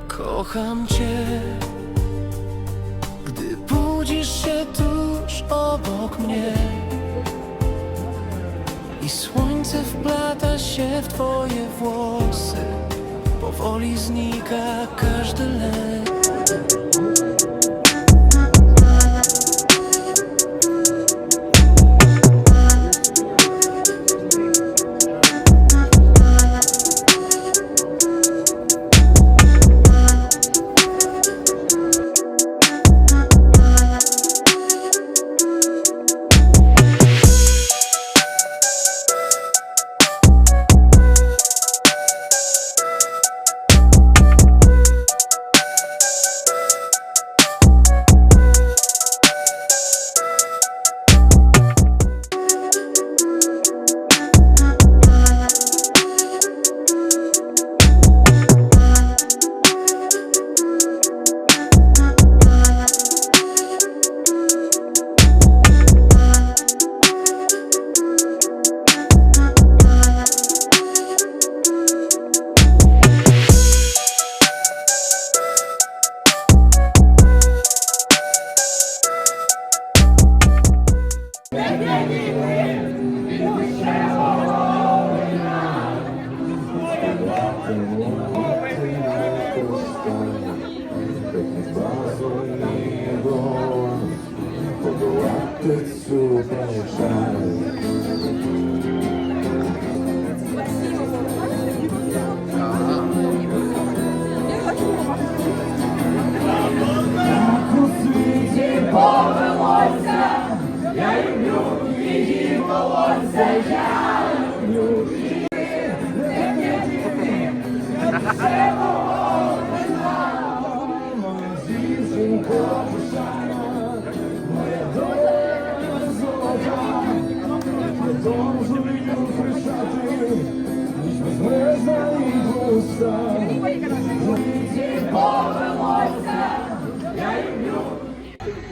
Kocham cię, gdy budzisz się tuż obok mnie i słońce wplata się w twoje włosy, powoli znika każdy lęk.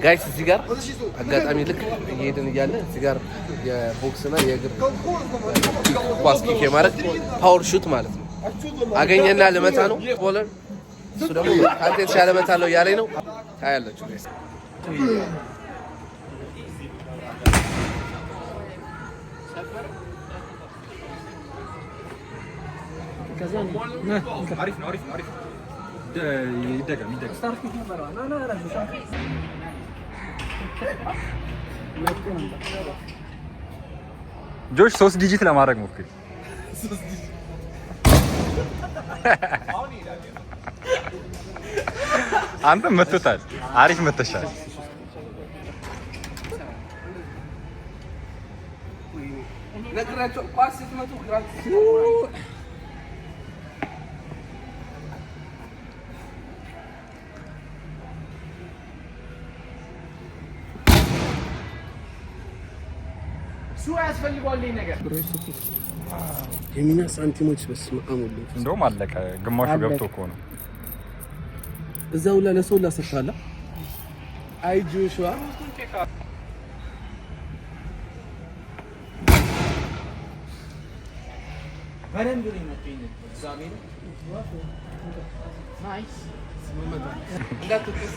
ጋይስ እዚህ ጋር አጋጣሚ ልክ እየሄድን እያለ እዚህ ጋር የቦክስና የእግር ኳስ ኪክ የማድረግ ፓወር ሹት ማለት ነው አገኘና ልመታ ነው ቦለር እሱ ደግሞ አንተ የተሻለ መታለው ያለኝ ነው ታያላችሁ ጋይስ كذا عارف يدقم ستارت كيف مرة لا جوش ሶስት ዲጂት ለማድረግ ሞክሪ አንተ መተታል አሪፍ መተሻል ነግራቸው ኳስ ስትመቱ ግራችሁ ያስፈልጋል ነገር የሚና ሳንቲሞች በስመ አብ ወልድ እንደውም አለቀ ግማሹ ገብቶ እኮ ነው እዛው ለሰው ላሰፋላ አይ ጆሹዋ በረንዱ ነው የሚገኘው ዛሜን ናይስ ስመመታ እንዳትጥስ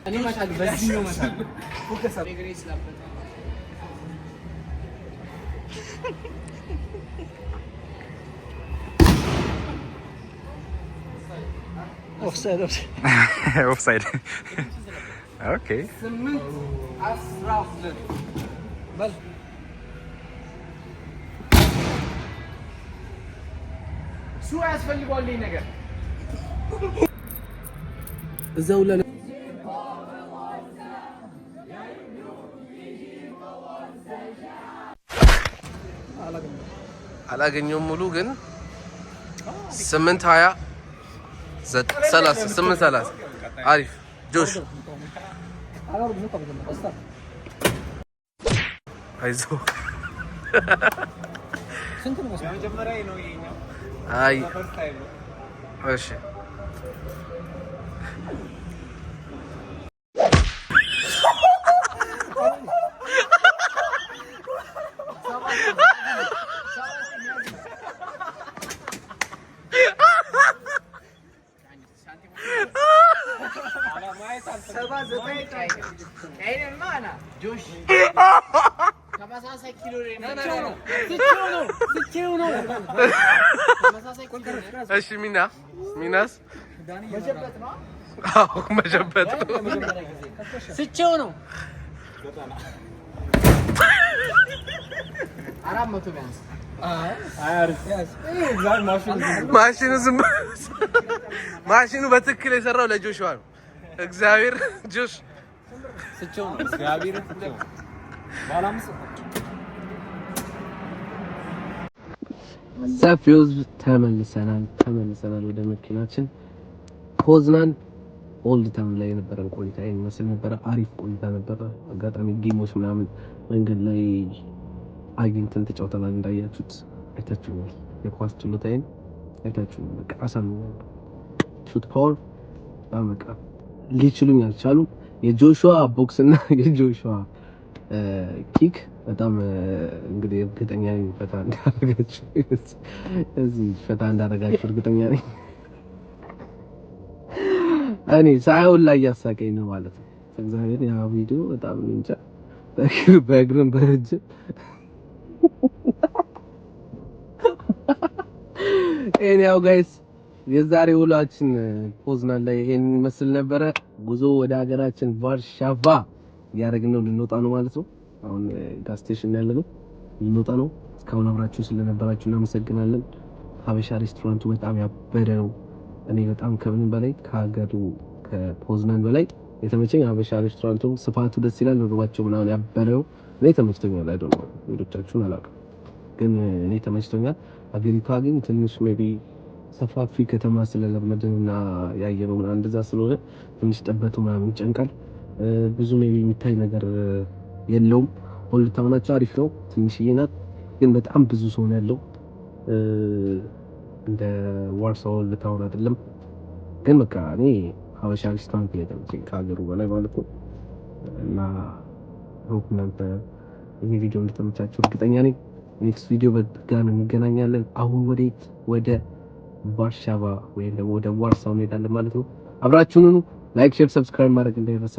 እኔ ማታል በዚህ ነው ማታል ፎከስ አድርገህ ግሬስ ላበት ኦፍሳይድ ኦኬ 8-12 በል ሱ ያስፈልጋል ነገር እዛው አላገኘውም ሙሉ ግን 8-20 8:30 አሪፍ ጆሽ አይዞህ አይ እሺ እሺ ሚናስ መጀበት ነው ስቼው ነው 400 ቢያንስ ማሽኑ በትክክል የሰራው ለጆሹዋ ነው። እግዚአብሔር ጆሽ ስቼው ነው እግዚአብሔር ባላምስ ሰፊውዝ ተመልሰናል ወደ መኪናችን። ፖዝናን ኦልድ ታውን ላይ የነበረን ቆይታ ይመስል ነበረ። አሪፍ ቆይታ ነበረ። አጋጣሚ ጌሞች ምናምን መንገድ ላይ አግኝተን ተጫውተናል። እንዳያችሁት አይታችሁኛል። የኳስ ችሎታዬን አይታችሁኛል። በቃ አሳም ሹት ፓወር በቃ ሊችሉኝ አልቻሉም። የጆሹዋ ቦክስ እና የጆሹዋ ኪክ በጣም እንግዲህ እርግጠኛ ነኝ ፈታ እንዳደረጋችሁ እርግጠኛ ነኝ። እኔ ሳይሆን ላይ ያሳቀኝ ነው ማለት ነው። እግዚአብሔር ያ ቪዲዮ በጣም እንጃ በእግርም በእጅ ኤኒያው ጋይስ የዛሬ ውሏችን ፖዝናን ላይ ይሄን መስል ነበረ። ጉዞ ወደ ሀገራችን ቫርሻቫ ያደረግን ነው። ልንወጣ ነው ማለት ነው። አሁን ጋስ ስቴሽን ያለነው ልንወጣ ነው። እስካሁን አብራችሁ ስለነበራችሁ እናመሰግናለን። ሀበሻ ሬስቶራንቱ በጣም ያበደ ነው። እኔ በጣም ከምንም በላይ ከሀገሩ ከፖዝናን በላይ የተመቸኝ ሀበሻ ሬስቶራንቱ ስፋቱ ደስ ይላል። ምግባቸው ምናምን ያበረው እኔ ተመችቶኛል። አይደል ነው ሌሎቻችሁን አላውቅም፣ ግን እኔ ተመችቶኛል። ሀገሪቷ ግን ትንሽ ሜቢ ሰፋፊ ከተማ ስለለመድንና ያየነው ምናምን እንደዛ ስለሆነ ትንሽ ጠበቱ ምናምን ይጨንቃል። ብዙ ሜቢ የሚታይ ነገር የለውም። ኦልድ ታውናቸው አሪፍ ነው። ትንሽዬ ናት፣ ግን በጣም ብዙ ሰው ነው ያለው። እንደ ዋርሳው ኦልድ ታውን አይደለም። ግን በቃ እኔ ሀበሻ ሬስቶራንት ላይ ከሀገሩ በላይ ማለት ነው። እና ሆፕ እናንተ ይሄ ቪዲዮ እንደተመቻችሁ እርግጠኛ ነኝ። ኔክስት ቪዲዮ በድጋሚ እንገናኛለን። አሁን ወዴት? ወደ ቫርሻቫ ወይም ደግሞ ወደ ዋርሳው እንሄዳለን ማለት ነው። አብራችሁን ላይክ፣ ሼር፣ ሰብስክራይብ ማድረግ እንዳይረሳ።